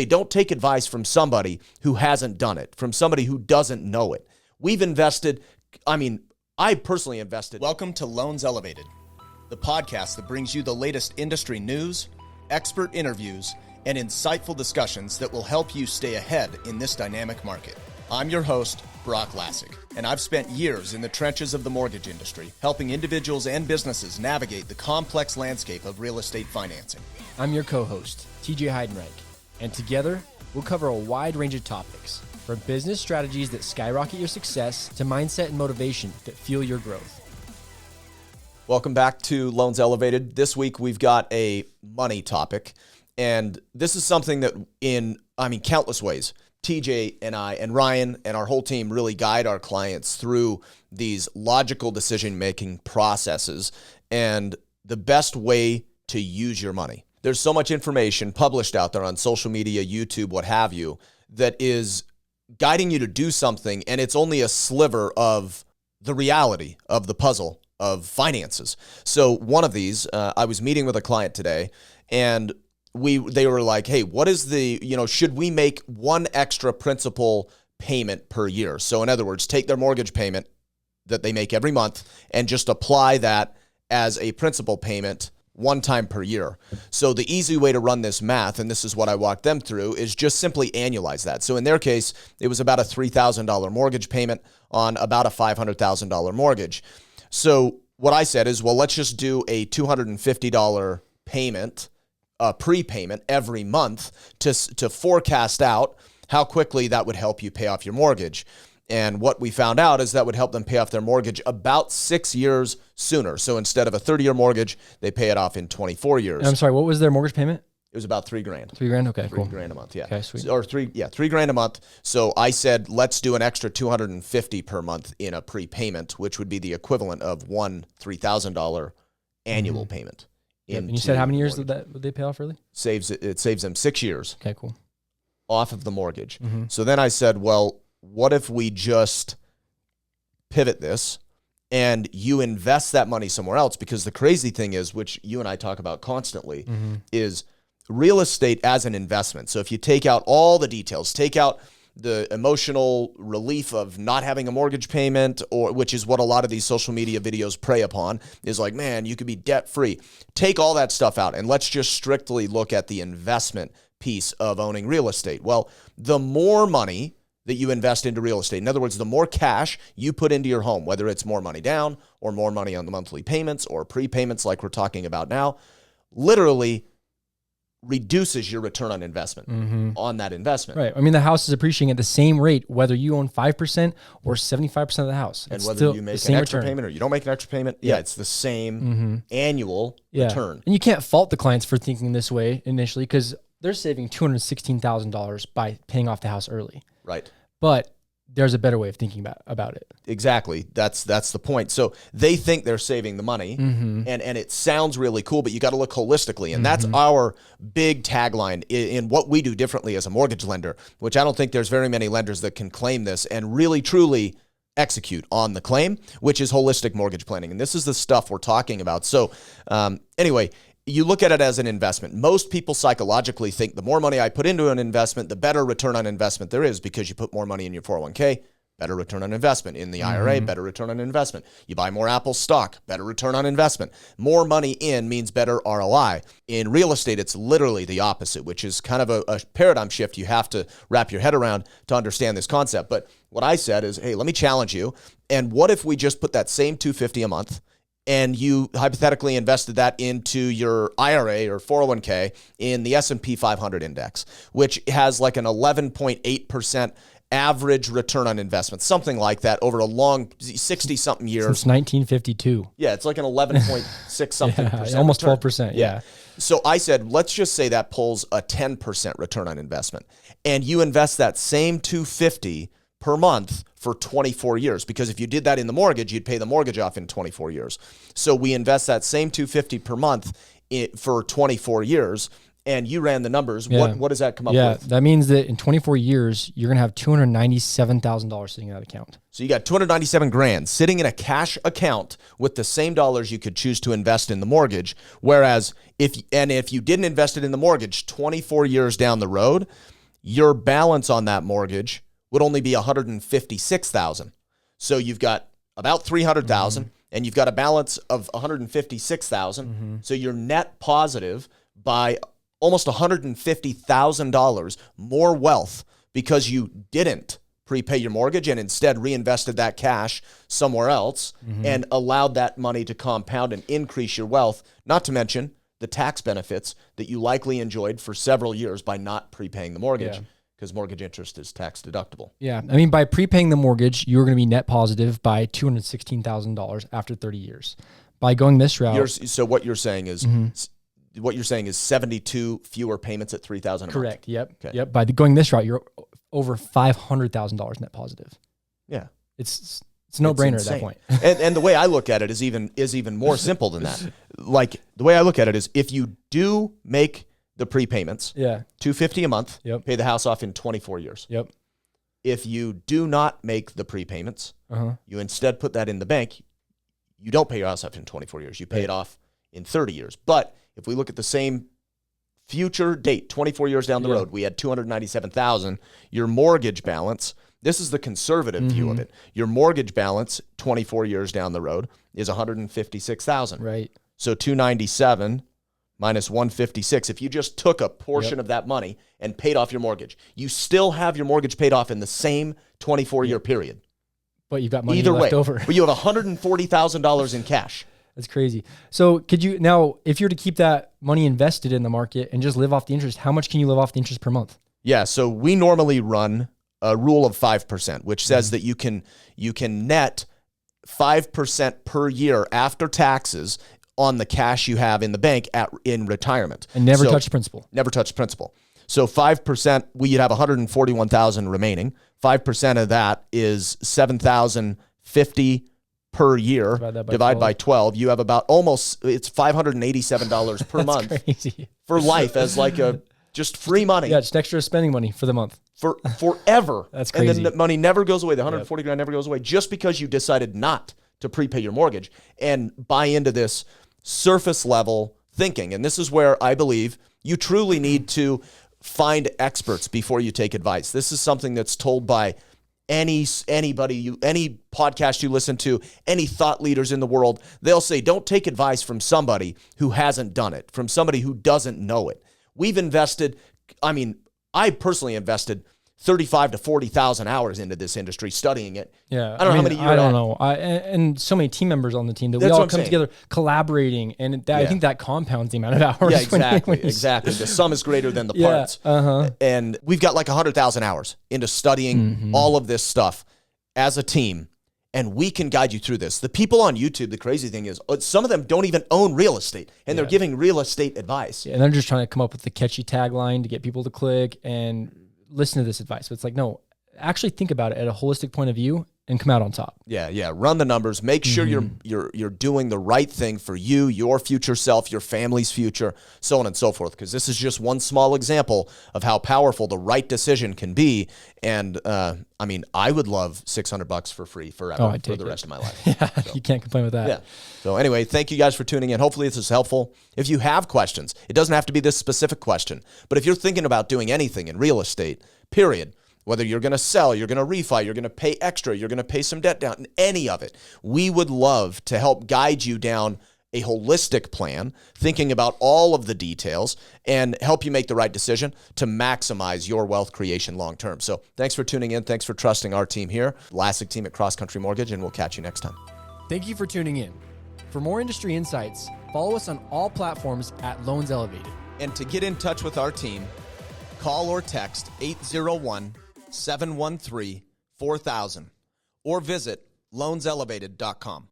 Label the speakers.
Speaker 1: Don't take advice from somebody who hasn't done it, from somebody who doesn't know it. We've invested, I personally invested.
Speaker 2: Welcome to Loans Elevated, the podcast that brings you the latest industry news, expert interviews, and insightful discussions that will help you stay ahead in this dynamic market. I'm your host, Broch Lassig, and I've spent years in the trenches of the mortgage industry, helping individuals and businesses navigate the complex landscape of real estate financing.
Speaker 3: I'm your co-host, TJ Heidenreich, and together we'll cover a wide range of topics, from business strategies that skyrocket your success to mindset and motivation that fuel your growth.
Speaker 1: Welcome back to Loans Elevated. This week we've got a money topic, and this is something that in countless ways, TJ and I and Ryan and our whole team really guide our clients through these logical decision-making processes and the best way to use your money. There's so much information published out there on social media, YouTube, what have you, that is guiding you to do something, and it's only a sliver of the reality of the puzzle of finances. So one of these, I was meeting with a client today, and they were like, hey, what is should we make one extra principal payment per year? So in other words, take their mortgage payment that they make every month and just apply that as a principal payment one time per year. So the easy way to run this math, and this is what I walked them through, is just simply annualize that. So in their case, it was about a $3,000 mortgage payment on about a $500,000 mortgage. So what I said is, well, let's just do a $250 payment, prepayment every month to forecast out how quickly that would help you pay off your mortgage. And what we found out is that would help them pay off their mortgage about 6 years sooner. So instead of a 30-year mortgage, they pay it off in 24 years.
Speaker 3: And I'm sorry, what was their mortgage payment?
Speaker 1: It was about $3,000.
Speaker 3: $3,000? Okay, cool.
Speaker 1: $3,000 a month, yeah.
Speaker 3: Okay, sweet.
Speaker 1: Or $3,000 a month. So I said, let's do an extra $250 per month in a prepayment, which would be the equivalent of one $3,000 annual payment.
Speaker 3: Yep. And you said how many years would they pay off, really?
Speaker 1: It saves them 6 years.
Speaker 3: Okay, cool.
Speaker 1: Off of the mortgage. Mm-hmm. So then I said, well, what if we just pivot this and you invest that money somewhere else? Because the crazy thing is, which you and I talk about constantly, is real estate as an investment. So if you take out all the details, take out the emotional relief of not having a mortgage payment, or which is what a lot of these social media videos prey upon, is like, man, you could be debt free. Take all that stuff out and let's just strictly look at the investment piece of owning real estate. Well, the more money that you invest into real estate, in other words, the more cash you put into your home, whether it's more money down or more money on the monthly payments or prepayments like we're talking about now, literally reduces your return on investment on that investment.
Speaker 3: Right. I mean, the house is appreciating at the same rate, whether you own 5% or 75% of the house.
Speaker 1: And whether you make an extra payment or you don't make an extra payment, it's the same annual return.
Speaker 3: And you can't fault the clients for thinking this way initially, because they're saving $216,000 by paying off the house early.
Speaker 1: Right.
Speaker 3: But there's a better way of thinking about it.
Speaker 1: Exactly. That's the point. So they think they're saving the money, and it sounds really cool, but you got to look holistically. And that's our big tagline in what we do differently as a mortgage lender, which I don't think there's very many lenders that can claim this and really, truly execute on the claim, which is holistic mortgage planning. And this is the stuff we're talking about. So anyway, you look at it as an investment. Most people psychologically think the more money I put into an investment, the better return on investment there is, because you put more money in your 401k, better return on investment. In the IRA, better return on investment. You buy more Apple stock, better return on investment. More money in means better ROI. In real estate, it's literally the opposite, which is kind of a paradigm shift you have to wrap your head around to understand this concept. But what I said is, hey, let me challenge you. And what if we just put that same $250 a month and you hypothetically invested that into your IRA or 401k in the S&P 500 index, which has like an 11.8% average return on investment, something like that over a long 60-something years.
Speaker 3: Since 1952.
Speaker 1: Yeah, it's like an 11.6 something percent.
Speaker 3: Almost
Speaker 1: return.
Speaker 3: 12%, yeah.
Speaker 1: So I said, let's just say that pulls a 10% return on investment. And you invest that same $250 per month for 24 years, because if you did that in the mortgage, you'd pay the mortgage off in 24 years. So we invest that same $250 per month for 24 years, and you ran the numbers.
Speaker 3: Yeah.
Speaker 1: What does that come up
Speaker 3: Yeah,
Speaker 1: with?
Speaker 3: that means that in 24 years, you're going to have $297,000 sitting in that account.
Speaker 1: So you got 297 grand sitting in a cash account with the same dollars you could choose to invest in the mortgage. Whereas if you didn't invest it in the mortgage 24 years down the road, your balance on that mortgage would only be $156,000. So you've got about $300,000 and you've got a balance of $156,000. So you're net positive by almost $150,000 more wealth because you didn't prepay your mortgage and instead reinvested that cash somewhere else and allowed that money to compound and increase your wealth, not to mention the tax benefits that you likely enjoyed for several years by not prepaying the mortgage because mortgage interest is tax deductible.
Speaker 3: Yeah. I mean, by prepaying the mortgage, you're going to be net positive by $216,000 after 30 years. By going this route.
Speaker 1: So what you're saying is, what you're saying is 72 fewer payments at $3,000 a month.
Speaker 3: Correct. Yep.
Speaker 1: Okay.
Speaker 3: Yep. By going this route, you're over $500,000 net positive.
Speaker 1: Yeah.
Speaker 3: It's a no-brainer at that point.
Speaker 1: and the way I look at it is even more simple than that. Like the way I look at it is if you do make the prepayments, $250 a month, pay the house off in 24 years.
Speaker 3: Yep.
Speaker 1: If you do not make the prepayments, you instead put that in the bank, you don't pay your house off in 24 years. You pay it off in 30 years. But if we look at the same future date, 24 years down the road, we had $297,000. Your mortgage balance, this is the conservative view of it. Your mortgage balance 24 years down the road is $156,000.
Speaker 3: Right.
Speaker 1: So 297 minus 156. If you just took a portion of that money and paid off your mortgage, you still have your mortgage paid off in the same 24-year period.
Speaker 3: But you've got money
Speaker 1: Either
Speaker 3: left
Speaker 1: way,
Speaker 3: over.
Speaker 1: But you have $140,000 in cash.
Speaker 3: That's crazy. So could you, now, if you're to keep that money invested in the market and just live off the interest, how much can you live off the interest per month?
Speaker 1: Yeah, so we normally run a rule of 5%, which says that you can net 5% per year after taxes on the cash you have in the bank in retirement.
Speaker 3: And never touch the principal.
Speaker 1: Never touch principal. So 5%, we'd have $141,000 remaining. 5% of that is $7,050 per year. Divide by 12. You have about it's $587 per month
Speaker 3: crazy.
Speaker 1: For life as like just free money.
Speaker 3: Yeah, just extra spending money for the month.
Speaker 1: For forever.
Speaker 3: That's crazy.
Speaker 1: And then the money never goes away. The 140 grand never goes away just because you decided not to prepay your mortgage and buy into this surface level thinking. And this is where I believe you truly need to find experts before you take advice. This is something that's told by anybody, any podcast you listen to, any thought leaders in the world. They'll say, don't take advice from somebody who hasn't done it, from somebody who doesn't know it. We've invested, I personally invested 35 to 40,000 hours into this industry studying it.
Speaker 3: Yeah.
Speaker 1: I don't know how many years.
Speaker 3: I don't know. And so many team members on the team that we all come together collaborating. And I think that compounds the amount of hours.
Speaker 1: Yeah, exactly. Exactly. The sum is greater than the parts. And we've got like 100,000 hours into studying all of this stuff as a team. And we can guide you through this. The people on YouTube, the crazy thing is, some of them don't even own real estate, and they're giving real estate advice.
Speaker 3: Yeah, and they're just trying to come up with the catchy tagline to get people to click and listen to this advice. But it's like, no, actually think about it at a holistic point of view and come out on top.
Speaker 1: Yeah. Run the numbers. Make sure you're doing the right thing for you, your future self, your family's future, so on and so forth. Because this is just one small example of how powerful the right decision can be. And I would love $600 for free forever for the rest of my life.
Speaker 3: Yeah, so. You can't complain with that.
Speaker 1: Yeah. So anyway, thank you guys for tuning in. Hopefully this is helpful. If you have questions, it doesn't have to be this specific question, but if you're thinking about doing anything in real estate, period, whether you're going to sell, you're going to refi, you're going to pay extra, you're going to pay some debt down, any of it, we would love to help guide you down a holistic plan, thinking about all of the details and help you make the right decision to maximize your wealth creation long term. So thanks for tuning in. Thanks for trusting our team here, Lassig team at Cross Country Mortgage, and we'll catch you next time.
Speaker 3: Thank you for tuning in. For more industry insights, follow us on all platforms at Loans Elevated.
Speaker 2: And to get in touch with our team, call or text 801-713-4000 or visit loanselevated.com.